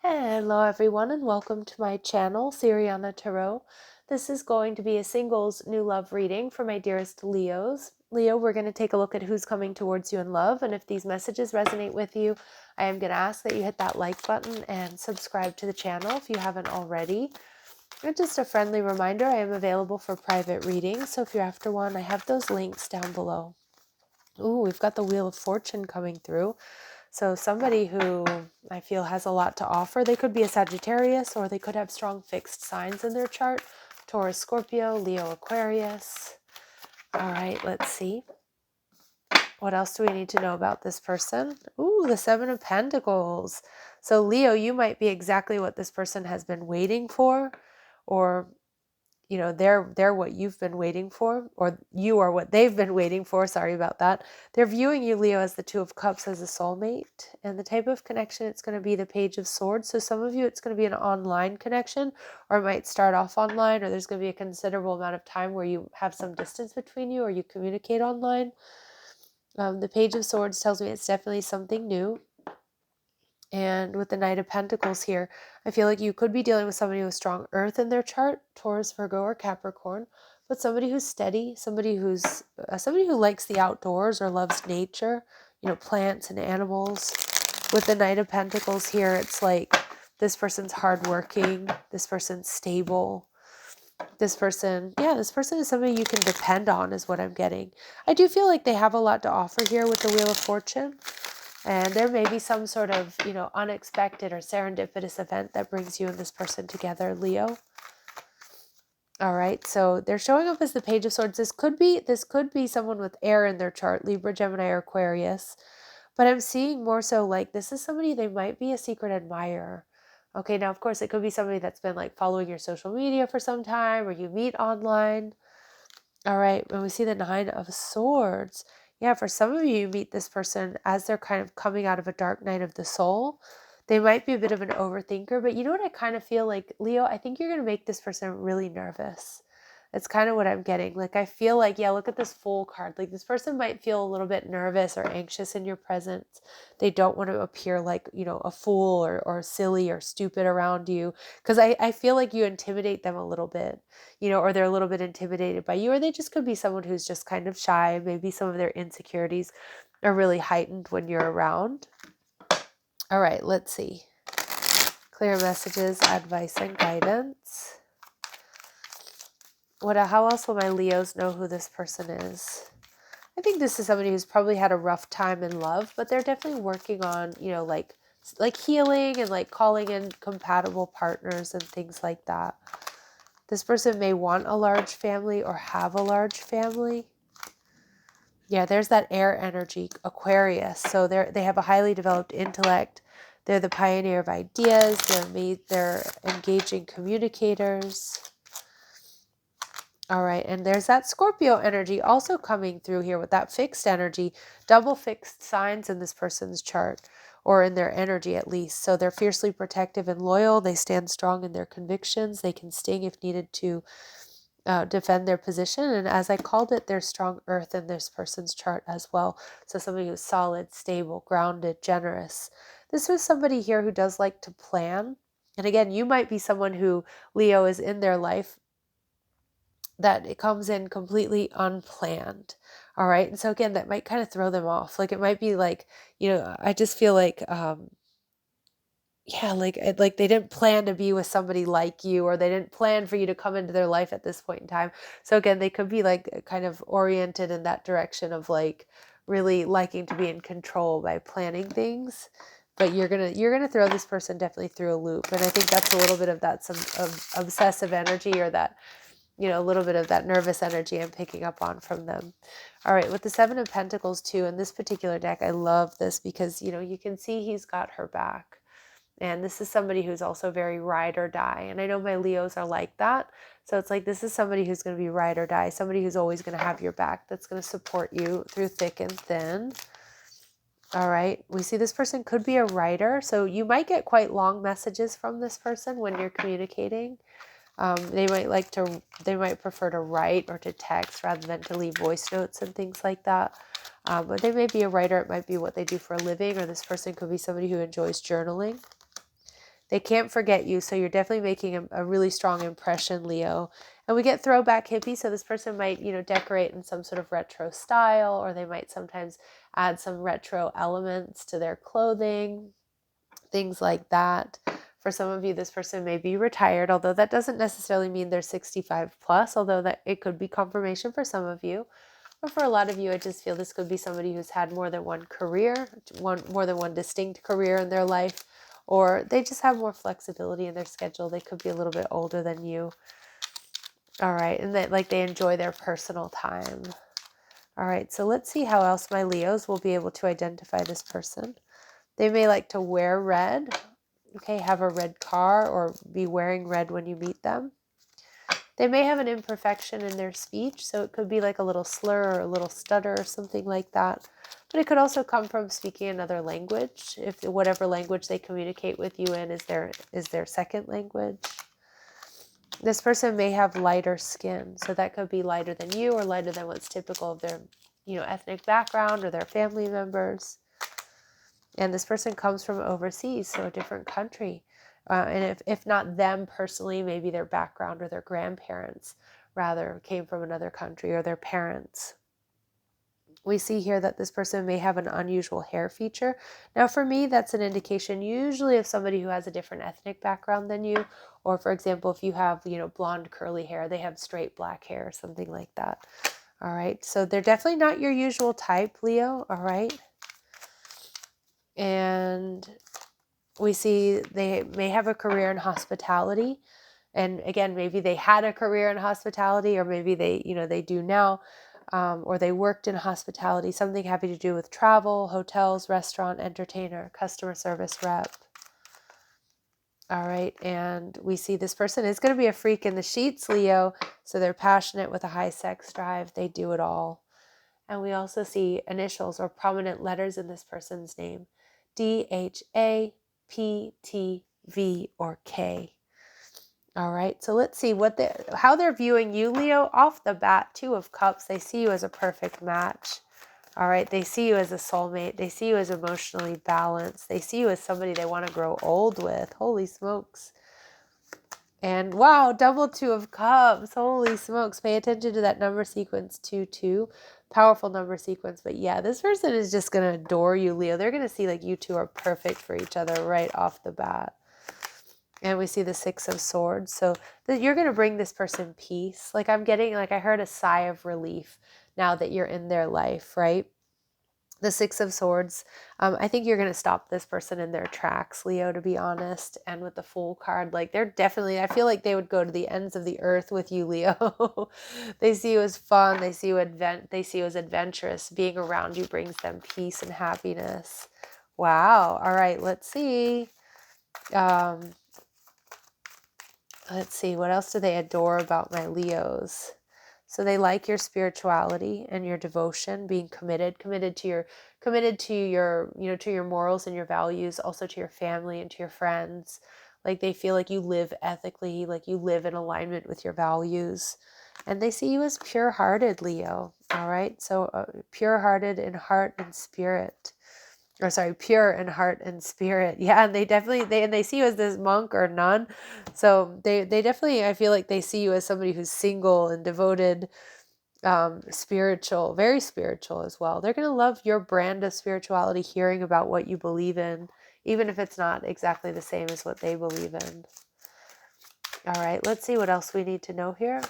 Hello everyone and welcome to my channel, Siriana Tarot. This is going to be a singles new love reading for my dearest Leos. Leo, we're going to take a look at who's coming towards you in love, and if these messages resonate with you, I am going to ask that you hit that like button and subscribe to the channel if you haven't already. And just a friendly reminder, I am available for private readings, so if you're after one, I have those links down below. Ooh, we've got the Wheel of Fortune coming through. So somebody who I feel has a lot to offer, they could be a Sagittarius or they could have strong fixed signs in their chart. Taurus, Scorpio, Leo, Aquarius. All right, let's see. What else do we need to know about this person? Ooh, the Seven of Pentacles. So Leo, you might be exactly what this person has been waiting for, or you know, they're what you've been waiting for, or you are what they've been waiting for. Sorry about that. They're viewing you, Leo, as the Two of Cups, as a soulmate. And the type of connection, it's going to be the Page of Swords. So some of you, it's going to be an online connection, or it might start off online, or there's going to be a considerable amount of time where you have some distance between you, or you communicate online. The Page of Swords tells me it's definitely something new. And with the Knight of Pentacles here, I feel like you could be dealing with somebody with strong earth in their chart, Taurus, Virgo, or Capricorn, but somebody who's steady, somebody who likes the outdoors or loves nature, you know, plants and animals. With the Knight of Pentacles here, it's like this person's hardworking, this person's stable. This person is somebody you can depend on, is what I'm getting. I do feel like they have a lot to offer here with the Wheel of Fortune. And there may be some sort of, you know, unexpected or serendipitous event that brings you and this person together, Leo. All right, so they're showing up as the Page of Swords. This could be someone with air in their chart, Libra, Gemini, or Aquarius. But I'm seeing more so like this is somebody, they might be a secret admirer. Okay, now of course it could be somebody that's been like following your social media for some time, or you meet online. All right, when we see the Nine of Swords, yeah, for some of you, you meet this person as they're kind of coming out of a dark night of the soul. They might be a bit of an overthinker, but you know what I kind of feel like, Leo? I think you're going to make this person really nervous. It's kind of what I'm getting. Like, I feel like, yeah, look at this Fool card. Like, this person might feel a little bit nervous or anxious in your presence. They don't want to appear like, you know, a fool or silly or stupid around you. Because I feel like you intimidate them a little bit, you know, or they're a little bit intimidated by you, or they just could be someone who's just kind of shy. Maybe some of their insecurities are really heightened when you're around. All right, let's see. Clear messages, advice, and guidance. How else will my Leos know who this person is? I think this is somebody who's probably had a rough time in love, but they're definitely working on, you know, like healing and like calling in compatible partners and things like that. This person may want a large family or have a large family. Yeah, there's that air energy, Aquarius. So they have a highly developed intellect. They're the pioneer of ideas. They're engaging communicators. All right, and there's that Scorpio energy also coming through here with that fixed energy, double fixed signs in this person's chart, or in their energy at least. So they're fiercely protective and loyal. They stand strong in their convictions. They can sting if needed to defend their position. And as I called it, there's strong earth in this person's chart as well. So somebody who's solid, stable, grounded, generous. This is somebody here who does like to plan. And again, you might be someone who, Leo, is in their life that it comes in completely unplanned. All right. And so again, that might kind of throw them off. Like it might be like, you know, I just feel like, yeah, like they didn't plan to be with somebody like you, or they didn't plan for you to come into their life at this point in time. So again, they could be like kind of oriented in that direction of like really liking to be in control by planning things. But you're gonna throw this person definitely through a loop. And I think that's a little bit of that some of obsessive energy, or that, you know, a little bit of that nervous energy I'm picking up on from them. All right, with the Seven of Pentacles too, in this particular deck, I love this because, you know, you can see he's got her back. And this is somebody who's also very ride or die. And I know my Leos are like that. So it's like, this is somebody who's going to be ride or die, somebody who's always going to have your back, that's going to support you through thick and thin. All right, we see this person could be a writer. So you might get quite long messages from this person when you're communicating. They might prefer to write or to text rather than to leave voice notes and things like that. But they may be a writer. It might be what they do for a living, or this person could be somebody who enjoys journaling. They can't forget you, so you're definitely making a really strong impression, Leo. And we get throwback hippie, so this person might, decorate in some sort of retro style, or they might sometimes add some retro elements to their clothing, things like that. For some of you, this person may be retired, although that doesn't necessarily mean they're 65 plus, although that it could be confirmation for some of you. Or for a lot of you, I just feel this could be somebody who's had more than one career, more than one distinct career in their life, or they just have more flexibility in their schedule. They could be a little bit older than you. All right, and that they enjoy their personal time. All right, so let's see how else my Leos will be able to identify this person. They may like to wear red, okay, have a red car, or be wearing red when you meet them. They may have an imperfection in their speech, so it could be like a little slur or a little stutter or something like that. But it could also come from speaking another language, if whatever language they communicate with you in is their second language. This person may have lighter skin, so that could be lighter than you or lighter than what's typical of their, ethnic background or their family members. And this person comes from overseas, so a different country. And if not them personally, maybe their background or their grandparents rather came from another country, or their parents. We see here that this person may have an unusual hair feature. Now, for me, that's an indication usually of somebody who has a different ethnic background than you. Or, for example, if you have, blonde curly hair, they have straight black hair, something like that. All right. So they're definitely not your usual type, Leo. All right. And we see they may have a career in hospitality. And again, maybe they had a career in hospitality, or maybe they do now, or they worked in hospitality, something having to do with travel, hotels, restaurant, entertainer, customer service rep. All right. And we see this person is going to be a freak in the sheets, Leo. So they're passionate with a high sex drive. They do it all. And we also see initials or prominent letters in this person's name: D, H, A, P, T, V, or K. All right, so let's see how they're viewing you, Leo. Off the bat, 2 of Cups, they see you as a perfect match. All right, they see you as a soulmate. They see you as emotionally balanced. They see you as somebody they want to grow old with. Holy smokes. And wow, double 2 of Cups. Holy smokes. Pay attention to that number sequence 2-2. Powerful number sequence. But yeah, this person is just going to adore you, Leo. They're going to see you two are perfect for each other right off the bat. And we see the 6 of Swords. So you're going to bring this person peace. I'm getting, I heard a sigh of relief now that you're in their life, right? The 6 of Swords, I think you're going to stop this person in their tracks, Leo, to be honest. And with the Fool card, they're definitely, I feel like they would go to the ends of the earth with you, Leo. They see you as fun. They see you as adventurous. Being around you brings them peace and happiness. Wow. All right, let's see. Let's see, what else do they adore about my Leos? So they like your spirituality and your devotion, being committed to your, to your morals and your values, also to your family and to your friends. They feel like you live ethically, you live in alignment with your values. And they see you as pure-hearted, Leo. All right, so pure-hearted in heart and spirit. Or sorry, pure in heart and spirit. Yeah, and they see you as this monk or nun. So they definitely, I feel like they see you as somebody who's single and devoted, spiritual, very spiritual as well. They're going to love your brand of spirituality, hearing about what you believe in, even if it's not exactly the same as what they believe in. All right, let's see what else we need to know here.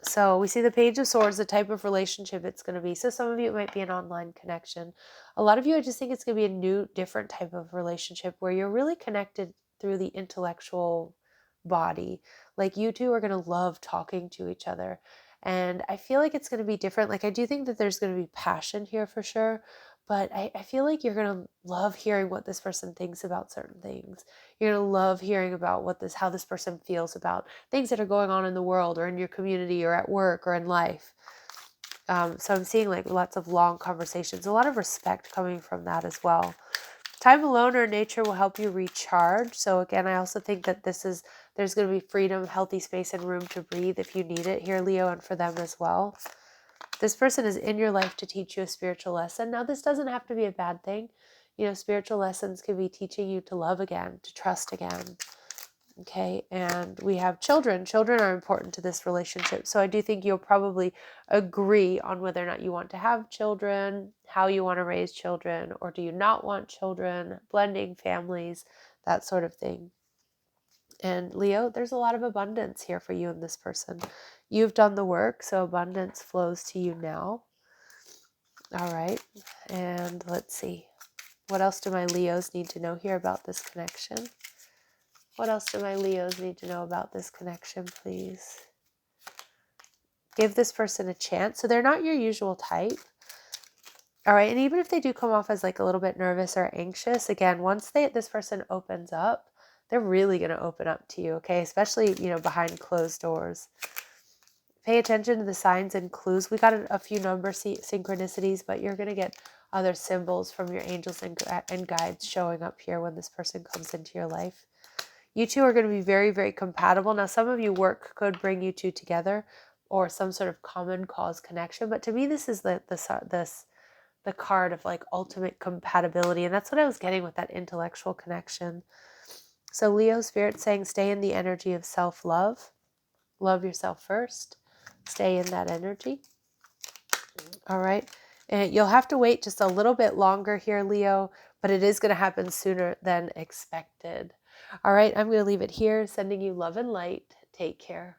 So we see the Page of Swords, the type of relationship it's going to be. So some of you, it might be an online connection. A lot of you, I just think it's going to be a new, different type of relationship where you're really connected through the intellectual body. You two are going to love talking to each other. And I feel like it's going to be different. I do think that there's going to be passion here for sure. But I feel like you're going to love hearing what this person thinks about certain things. You're going to love hearing about how this person feels about things that are going on in the world or in your community or at work or in life. So I'm seeing lots of long conversations, a lot of respect coming from that as well. Time alone or nature will help you recharge. So again, I also think that there's going to be freedom, healthy space, and room to breathe if you need it here, Leo, and for them as well. This person is in your life to teach you a spiritual lesson. Now, this doesn't have to be a bad thing. You know, spiritual lessons could be teaching you to love again, to trust again. Okay, and we have children. Children are important to this relationship. So I do think you'll probably agree on whether or not you want to have children, how you want to raise children, or do you not want children, blending families, that sort of thing. And Leo, there's a lot of abundance here for you and this person. You've done the work, so abundance flows to you now. All right, and let's see. What else do my Leos need to know here about this connection? What else do my Leos need to know about this connection, please? Give this person a chance. So they're not your usual type. All right, and even if they do come off as like a little bit nervous or anxious, again, once this person opens up, they're really going to open up to you, okay? Especially, you know, behind closed doors. Pay attention to the signs and clues. We got a few number synchronicities, but you're going to get other symbols from your angels and guides showing up here when this person comes into your life. You two are going to be very, very compatible. Now, some of you work could bring you two together or some sort of common cause connection. But to me, this is the card of like ultimate compatibility. And that's what I was getting with that intellectual connection. So Leo Spirit saying, stay in the energy of self-love. Love yourself first. Stay in that energy. All right. And you'll have to wait just a little bit longer here, Leo, but it is going to happen sooner than expected. All right, I'm going to leave it here, sending you love and light. Take care.